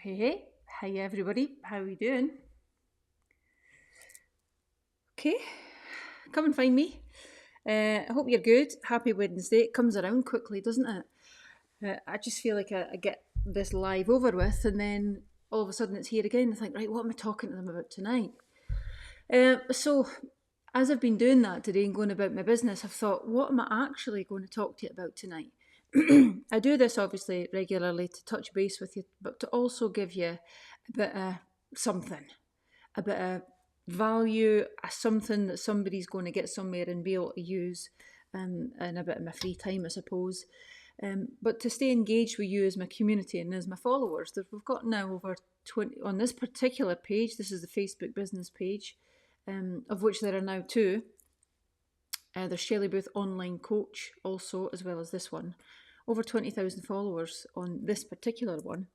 Hey, hi everybody. How are we doing? Okay, come and find me. I hope you're good. Happy Wednesday. It comes around quickly, doesn't it? I just feel like I get this live over with, and then all of a sudden it's here again. I think, right, what am I talking to them about tonight? So, as I've been doing that today and going about my business, I've thought, what am I actually going to talk to you about tonight? I do this obviously regularly to touch base with you, but to also give you a bit of something, a bit of value, something that somebody's going to get somewhere and be able to use in a bit of my free time, I suppose. But to stay engaged with you as my community and as my followers, that we've got now over 20 on this particular page. This is the Facebook business page, of which there are now two. There's Shelley Booth Online Coach also, as well as this one. Over 20,000 followers on this particular one.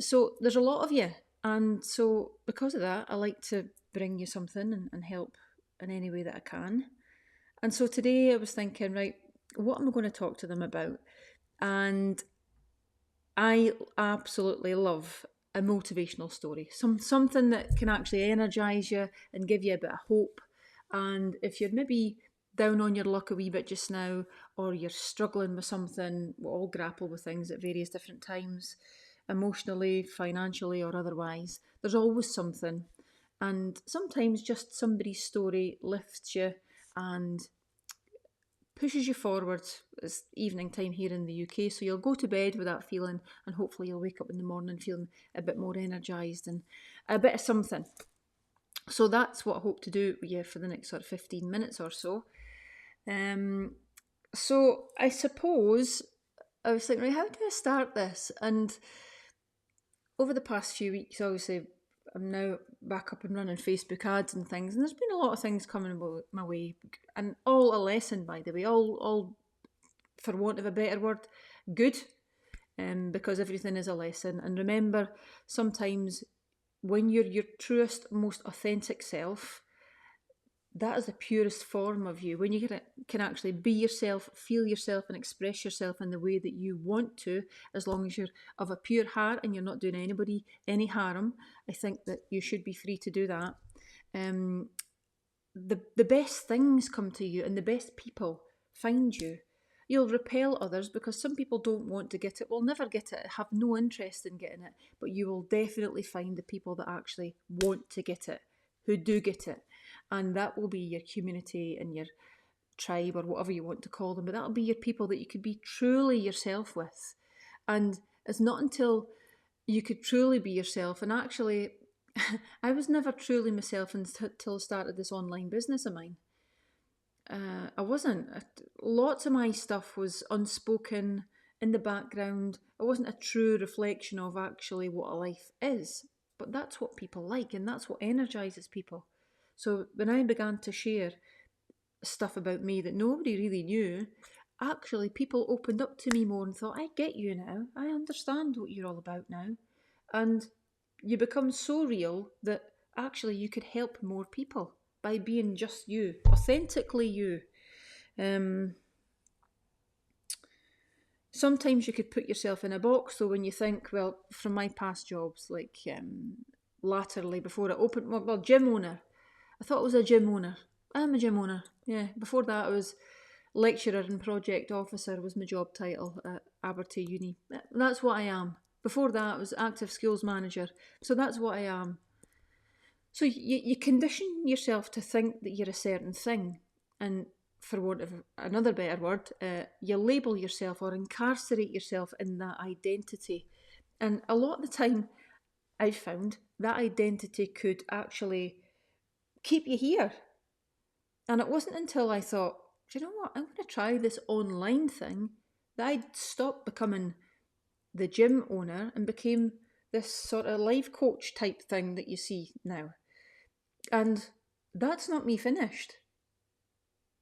So there's a lot of you. And so because of that, I like to bring you something and help in any way that I can. And so today I was thinking, right, what am I going to talk to them about? And I absolutely love a motivational story, something that can actually energize you and give you a bit of hope. And if you're maybe down on your luck a wee bit just now, or you're struggling with something, we all grapple with things at various different times, emotionally, financially, or otherwise. There's always something. And sometimes just somebody's story lifts you and pushes you forward. It's evening time here in the UK, so you'll go to bed with that feeling, and hopefully you'll wake up in the morning feeling a bit more energised and a bit of something. So that's what I hope to do with you for the next sort of 15 minutes or so. So I suppose I was thinking, right, how do I start this? And over the past few weeks, obviously, I'm now back up and running Facebook ads and things, and there's been a lot of things coming my way, and all a lesson, by the way, all for want of a better word, good, because everything is a lesson. And remember, sometimes when you're your truest, most authentic self, that is the purest form of you. When you can actually be yourself, feel yourself, and express yourself in the way that you want to, as long as you're of a pure heart and you're not doing anybody any harm, I think that you should be free to do that. The best things come to you, and the best people find you. You'll repel others because some people don't want to get it, will never get it, have no interest in getting it, but you will definitely find the people that actually want to get it, who do get it. And that will be your community and your tribe, or whatever you want to call them, but that'll be your people that you could be truly yourself with. And it's not until you could truly be yourself, and actually I was never truly myself until I started this online business of mine. I wasn't. Lots of my stuff was unspoken in the background. It wasn't a true reflection of actually what a life is. But that's what people like, and that's what energizes people. So when I began to share stuff about me that nobody really knew, actually people opened up to me more and thought, I get you now. I understand what you're all about now. And you become so real that actually you could help more people by being just you, authentically you. Um, Sometimes you could put yourself in a box, though, when you think, well, from my past jobs, like latterly before I opened, well, gym owner. I thought I was a gym owner. I'm a gym owner. Yeah. Before that, I was lecturer and project officer was my job title at Abertay Uni. That's what I am. Before that, I was active skills manager. So that's what I am. So you condition yourself to think that you're a certain thing, and for want of another better word, you label yourself or incarcerate yourself in that identity. And a lot of the time, I've found that identity could actually keep you here. And it wasn't until I thought, do you know what, I'm going to try this online thing, that I stopped becoming the gym owner and became this sort of life coach type thing that you see now. And that's not me finished.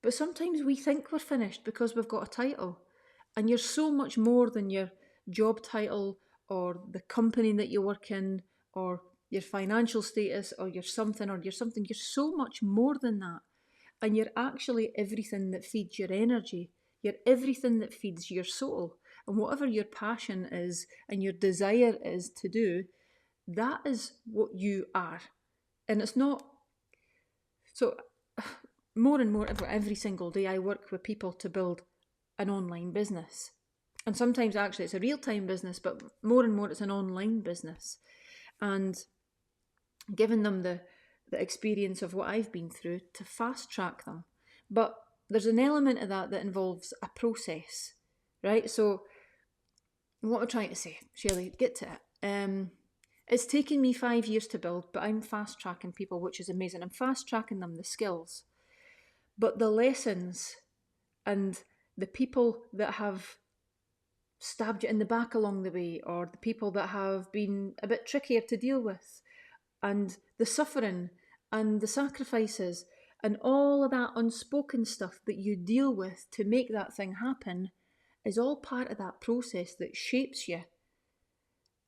But sometimes we think we're finished because we've got a title. And you're so much more than your job title or the company that you work in or your financial status or your something or your something. You're so much more than that. And you're actually everything that feeds your energy. You're everything that feeds your soul. and whatever your passion is and your desire is to do, that is what you are. And it's not, so more and more every single day I work with people to build an online business. And sometimes actually it's a real-time business, but more and more it's an online business. And giving them the experience of what I've been through to fast track them. But there's an element of that involves a process, right? So what I'm trying to say, Shelley, get to it. It's taken me 5 years to build, but I'm fast tracking people, which is amazing. I'm fast tracking them the skills, but the lessons and the people that have stabbed you in the back along the way, or the people that have been a bit trickier to deal with, and the suffering and the sacrifices and all of that unspoken stuff that you deal with to make that thing happen is all part of that process that shapes you.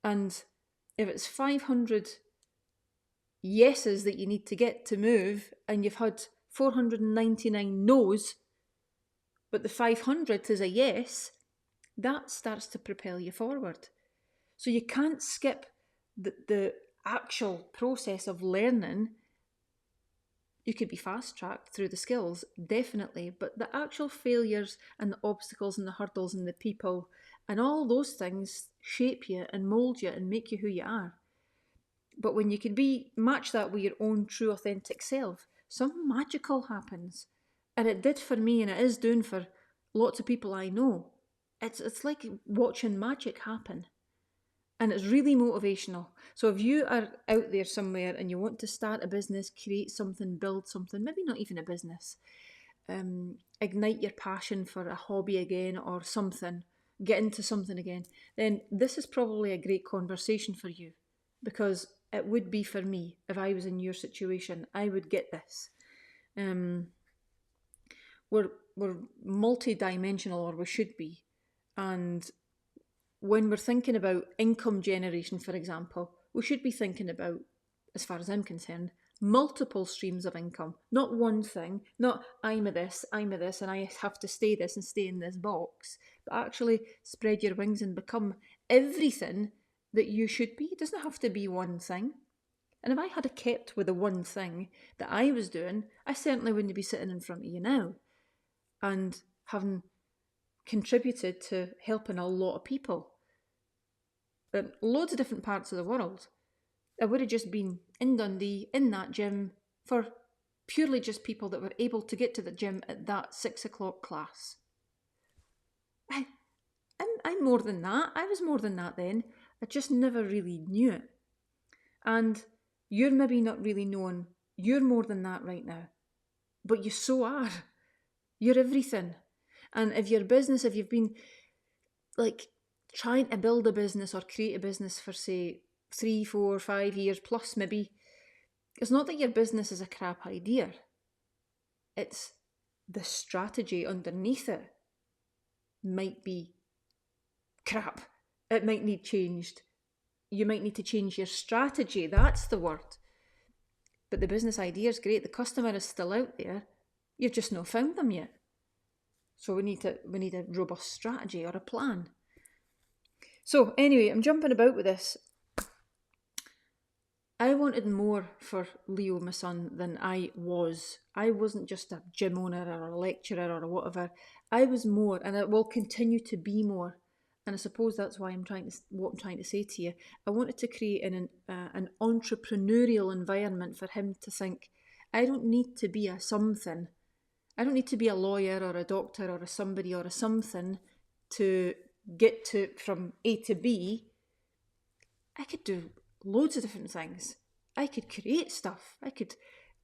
And if it's 500 yeses that you need to get to move, and you've had 499 no's, but the 500th is a yes, that starts to propel you forward. So you can't skip the actual process of learning. You could be fast-tracked through the skills, definitely, but the actual failures and the obstacles and the hurdles and the people and all those things shape you and mould you and make you who you are. But when you can match that with your own true authentic self, something magical happens. And it did for me, and it is doing for lots of people I know. It's like watching magic happen. And it's really motivational. So if you are out there somewhere and you want to start a business, create something, build something, maybe not even a business, ignite your passion for a hobby again or something, get into something again, then this is probably a great conversation for you, because it would be for me. If I was in your situation, I would get this. We're multi-dimensional, or we should be. And when we're thinking about income generation, for example, we should be thinking about, as far as I'm concerned, multiple streams of income. Not one thing, not I'm a this, and I have to stay this and stay in this box, but actually spread your wings and become everything that you should be. It doesn't have to be one thing. And if I had kept with the one thing that I was doing, I certainly wouldn't be sitting in front of you now and having contributed to helping a lot of people in loads of different parts of the world. I would have just been in Dundee, in that gym, for purely just people that were able to get to the gym at that 6 o'clock class. I'm more than that. I was more than that then. I just never really knew it. And you're maybe not really knowing you're more than that right now. But you so are. You're everything. And if your business, if you've been like trying to build a business or create a business for, say, 3, 4, 5 years plus maybe, it's not that your business is a crap idea. It's the strategy underneath it might be crap. It might need changed. You might need to change your strategy. That's the word. But the business idea is great. The customer is still out there. You've just not found them yet. So we need a robust strategy or a plan. So anyway, I'm jumping about with this. I wanted more for Leo, my son, than I was. I wasn't just a gym owner or a lecturer or whatever. I was more, and I will continue to be more. And I suppose that's why what I'm trying to say to you. I wanted to create an entrepreneurial environment for him to think, I don't need to be a something. I don't need to be a lawyer or a doctor or a somebody or a something to get to from A to B. I could do loads of different things. I could create stuff.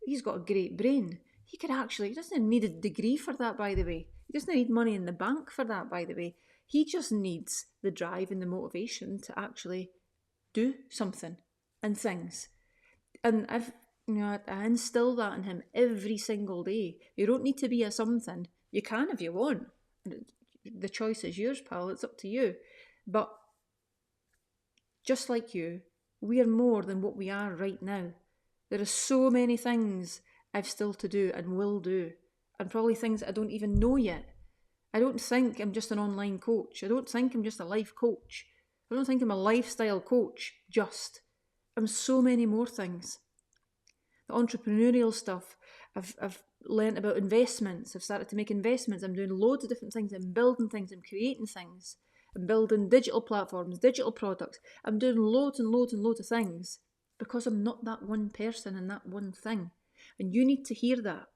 He's got a great brain. He doesn't need a degree for that, by the way. He doesn't need money in the bank for that, by the way. He just needs the drive and the motivation to actually do something and things. And I instill that in him every single day. You don't need to be a something. You can if you want. The choice is yours, pal. It's up to you. But just like you, we are more than what we are right now. There are so many things I've still to do and will do, and probably things I don't even know yet. I don't think I'm just an online coach. I don't think I'm just a life coach. I don't think I'm a lifestyle coach, just. I'm so many more things. The entrepreneurial stuff, I've learnt about investments. I've started to make investments. I'm doing loads of different things. I'm building things. I'm creating things. I'm building digital platforms, digital products. I'm doing loads and loads and loads of things because I'm not that one person and that one thing. And you need to hear that.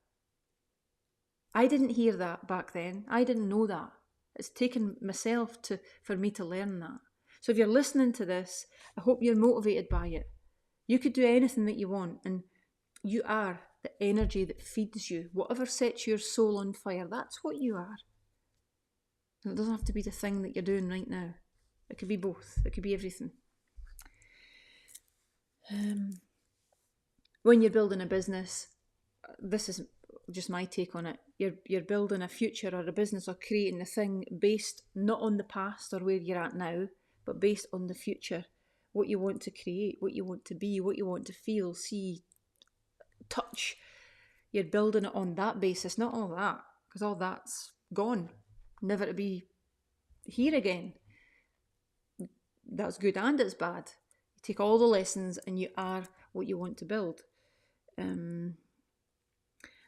I didn't hear that back then. I didn't know that. It's taken myself for me to learn that. So if you're listening to this, I hope you're motivated by it. You could do anything that you want, and you are the energy that feeds you. Whatever sets your soul on fire, that's what you are. And it doesn't have to be the thing that you're doing right now. It could be both. It could be everything. When you're building a business, this is just my take on it. You're building a future or a business or creating a thing based not on the past or where you're at now, but based on the future. What you want to create, what you want to be, what you want to feel, see, touch. You're building it on that basis, not all that, because all that's gone, never to be here again. That's good and it's bad. You take all the lessons and you are what you want to build.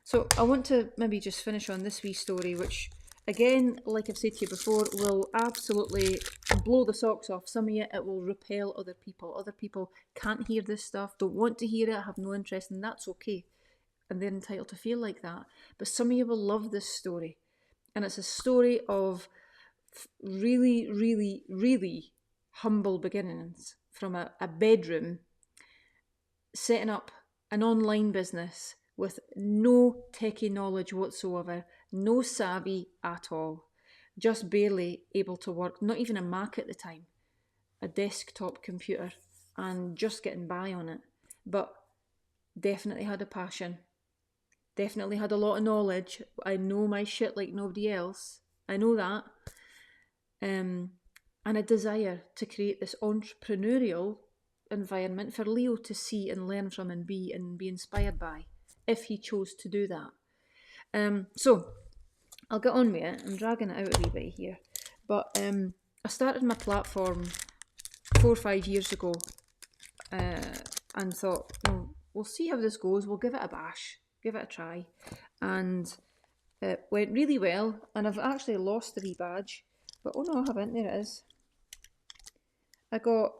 So I want to maybe just finish on this wee story, which again, like I've said to you before, will absolutely blow the socks off some of you. It will repel other people. Other people can't hear this stuff, don't want to hear it, have no interest, and that's okay. And they're entitled to feel like that. But some of you will love this story. And it's a story of really, really, really humble beginnings from a bedroom, setting up an online business with no techie knowledge whatsoever, no savvy at all, just barely able to work, not even a Mac at the time, a desktop computer, and just getting by on it. But definitely had a passion, definitely had a lot of knowledge. I know my shit like nobody else. I know that. And a desire to create this entrepreneurial environment for Leo to see and learn from and be inspired by, if he chose to do that. So I'll get on with it. I'm dragging it out a wee bit here. But I started my platform 4 or 5 years ago and thought, we'll see how this goes. We'll give it a bash, give it a try. And it went really well. And I've actually lost the wee badge. But oh no, I haven't. There it is. I got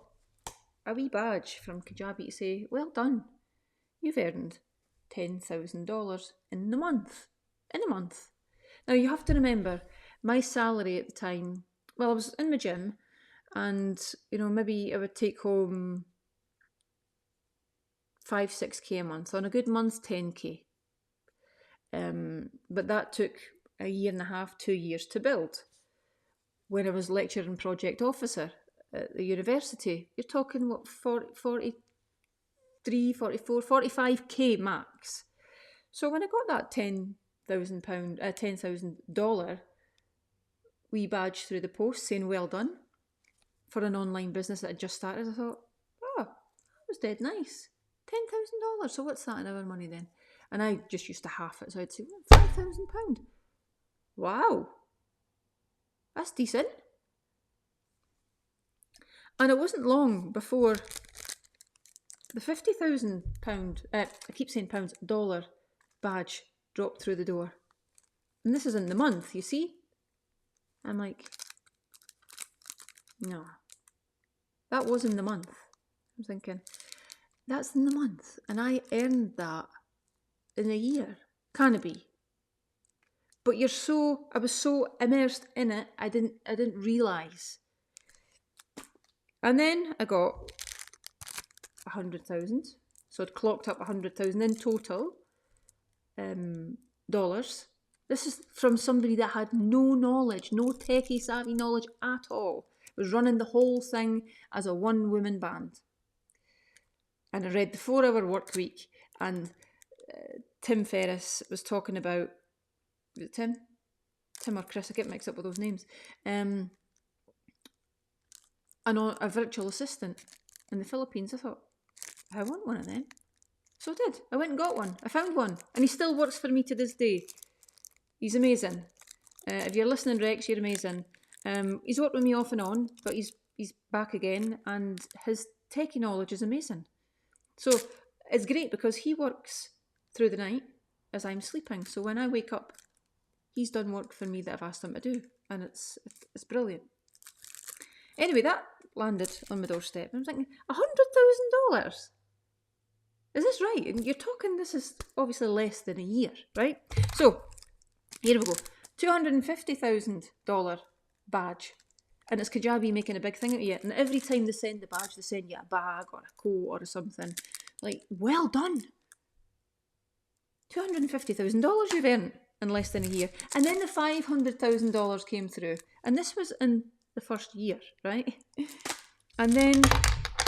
a wee badge from Kajabi to say, well done. You've earned $10,000 in a month. Now you have to remember, my salary at the time, well, I was in my gym and, maybe I would take home 5-6k a month. On a good month, 10k. But that took a year and a half, 2 years to build. When I was lecturer and project officer at the university, you're talking, what, 43, 44, 45k max. So when I got that $10,000 wee badge through the post saying well done for an online business that I just started, I thought, oh, that was dead nice. $10,000. So what's that in our money then? And I just used to half it, so I'd say, £5,000. Wow. That's decent. And it wasn't long before the £50,000, I keep saying pounds, dollar badge dropped through the door. And this is in the month, you see? I'm like, no. That was in the month. I'm thinking, that's in the month. And I earned that in a year. Can it be? But I was so immersed in it, I didn't realise. And then I got 100,000. So I'd clocked up 100,000 in total dollars. This is from somebody that had no knowledge, no techie savvy knowledge at all. Was running the whole thing as a one-woman band. And I read the 4-hour work week, and Tim Ferriss was talking about, was it Tim? Tim or Chris, I get mixed up with those names. A virtual assistant in the Philippines. I thought, I want one of them. So I did. I went and got one. I found one. And he still works for me to this day. He's amazing. If you're listening, Rex, you're amazing. He's worked with me off and on, but he's back again, and his techie knowledge is amazing. So it's great because he works through the night as I'm sleeping. So when I wake up, he's done work for me that I've asked him to do, and it's brilliant. Anyway, that landed on my doorstep. I'm thinking, $100,000? Is this right? And you're talking, this is obviously less than a year, right? So here we go. $250,000 badge. And it's Kajabi making a big thing out of it. And every time they send the badge, they send you a bag or a coat or something. Like, well done. $250,000 you've earned in less than a year. And then the $500,000 came through. And this was in the first year, right? And then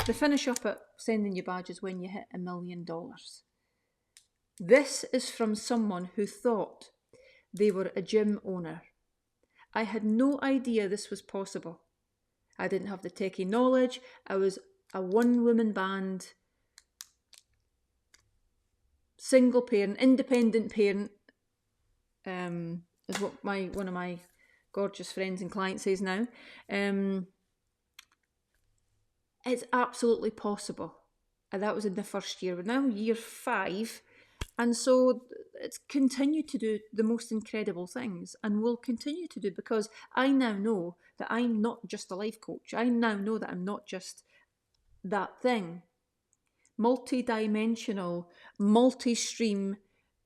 they finish up at sending you badges when you hit $1 million. This is from someone who thought they were a gym owner. I had no idea this was possible. I didn't have the techie knowledge. I was a one-woman band, single parent, independent parent, is what one of my gorgeous friends and clients says now. It's absolutely possible. And that was in the first year. We're now year 5. And so it's continued to do the most incredible things and will continue to do, because I now know that I'm not just a life coach. I now know that I'm not just that thing. Multi-dimensional, multi-stream,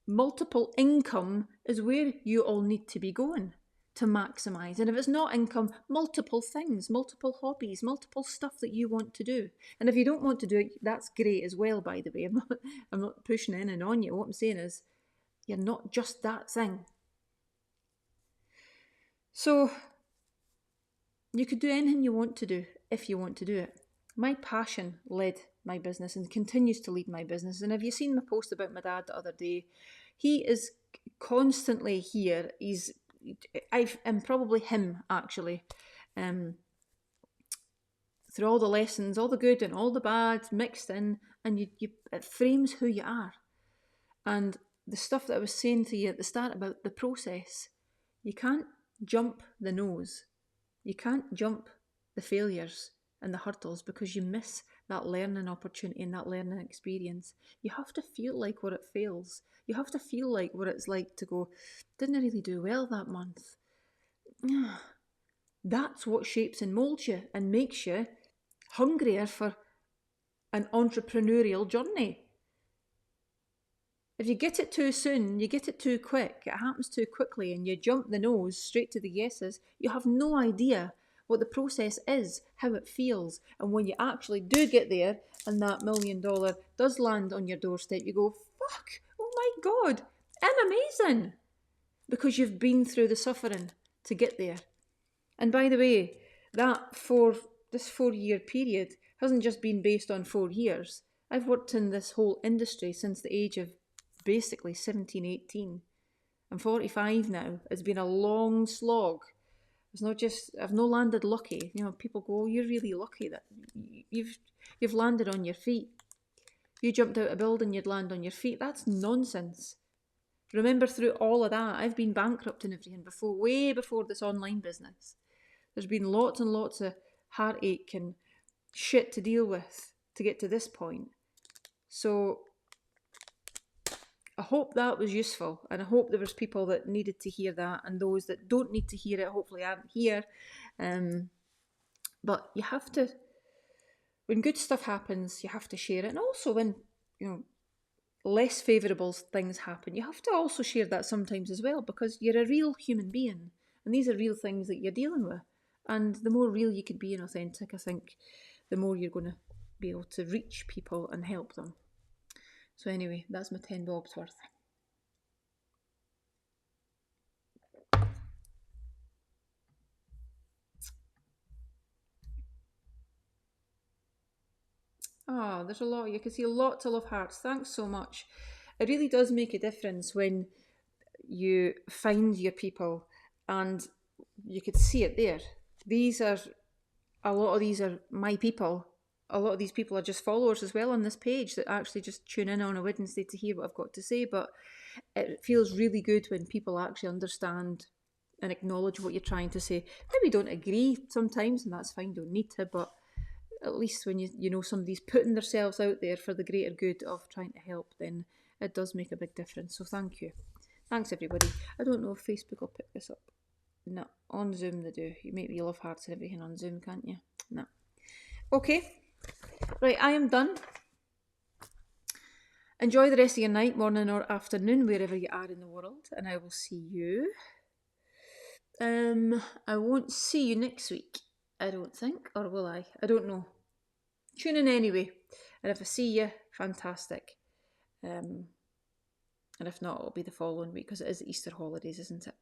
multiple income is where you all need to be going to maximise. And if it's not income, multiple things, multiple hobbies, multiple stuff that you want to do. And if you don't want to do it, that's great as well, by the way. I'm not pushing in and on you. What I'm saying is, you're not just that thing. So you could do anything you want to do if you want to do it. My passion led my business and continues to lead my business. And have you seen my post about my dad the other day? He is constantly here. I'm probably him, actually. Through all the lessons, all the good and all the bad mixed in, and it frames who you are. And the stuff that I was saying to you at the start about the process, you can't jump the nose. You can't jump the failures and the hurdles because you miss that learning opportunity and that learning experience. You have to feel like what it fails. You have to feel like what it's like to go, didn't really do well that month. That's what shapes and molds you and makes you hungrier for an entrepreneurial journey. If you get it too soon, you get it too quick, it happens too quickly, and you jump the nose straight to the yeses, you have no idea what the process is, how it feels. And when you actually do get there and that $1 million does land on your doorstep, you go, fuck, oh my God, I'm amazing. Because you've been through the suffering to get there. And by the way, this 4-year period hasn't just been based on 4 years. I've worked in this whole industry since the age of basically 17, 18. I'm 45 now. It's been a long slog. It's not just, I've no landed lucky. You know, people go, oh, you're really lucky that you've landed on your feet. If you jumped out a building, you'd land on your feet. That's nonsense. Remember, through all of that, I've been bankrupt and everything before, way before this online business. There's been lots and lots of heartache and shit to deal with to get to this point. So I hope that was useful, and I hope there was people that needed to hear that, and those that don't need to hear it hopefully aren't here. But you have to, when good stuff happens, you have to share it. And also when, less favourable things happen, you have to also share that sometimes as well, because you're a real human being, and these are real things that you're dealing with. And the more real you can be and authentic, I think, the more you're going to be able to reach people and help them. So anyway, that's my 10 bobs worth. Oh, there's a lot. You can see lots of love hearts. Thanks so much. It really does make a difference when you find your people, and you could see it there. A lot of these are my people. A lot of these people are just followers as well on this page that actually just tune in on a Wednesday to hear what I've got to say. But it feels really good when people actually understand and acknowledge what you're trying to say. Maybe don't agree sometimes, and that's fine, don't need to, but at least when you know somebody's putting themselves out there for the greater good of trying to help, then it does make a big difference. So thank you. Thanks, everybody. I don't know if Facebook will pick this up. No, on Zoom they do. You make me love hearts and everything on Zoom, can't you? No. Okay. Right, I am done. Enjoy the rest of your night, morning or afternoon, wherever you are in the world, and I will see you. I won't see you next week, I don't think, or will I? I don't know. Tune in anyway, and if I see you, fantastic. And if not, it'll be the following week because it is Easter holidays, isn't it?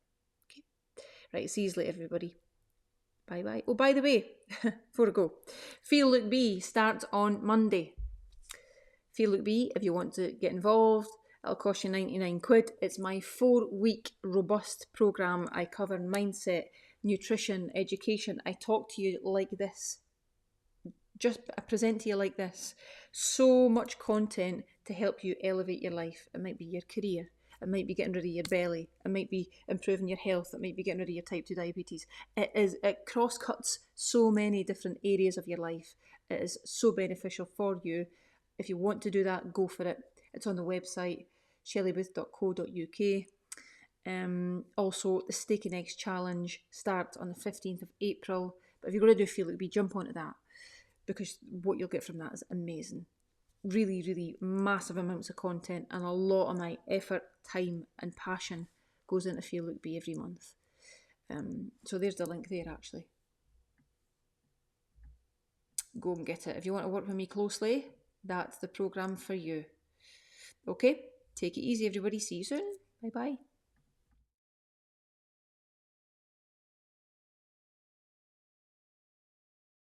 Okay. Right, see you later, everybody. Bye bye. Oh, by the way, before I go, Feel Look Be starts on Monday. Feel Look Be, if you want to get involved, it'll cost you 99 quid. It's my 4-week robust programme. I cover mindset, nutrition, education. I talk to you like this. I present to you like this. So much content to help you elevate your life. It might be your career. It might be getting rid of your belly. It might be improving your health. It might be getting rid of your type 2 diabetes. It cross-cuts so many different areas of your life. It is so beneficial for you. If you want to do that, go for it. It's on the website, shellybooth.co.uk. Also, the Steak and Eggs Challenge starts on the 15th of April. But if you're going to do Feel Like Me, jump onto that, because what you'll get from that is amazing. Really, really massive amounts of content, and a lot of my effort, time and passion goes into Feel Like Me every month. So there's the link there, actually. Go and get it. If you want to work with me closely, that's the programme for you. Okay, take it easy, everybody. See you soon. Bye-bye.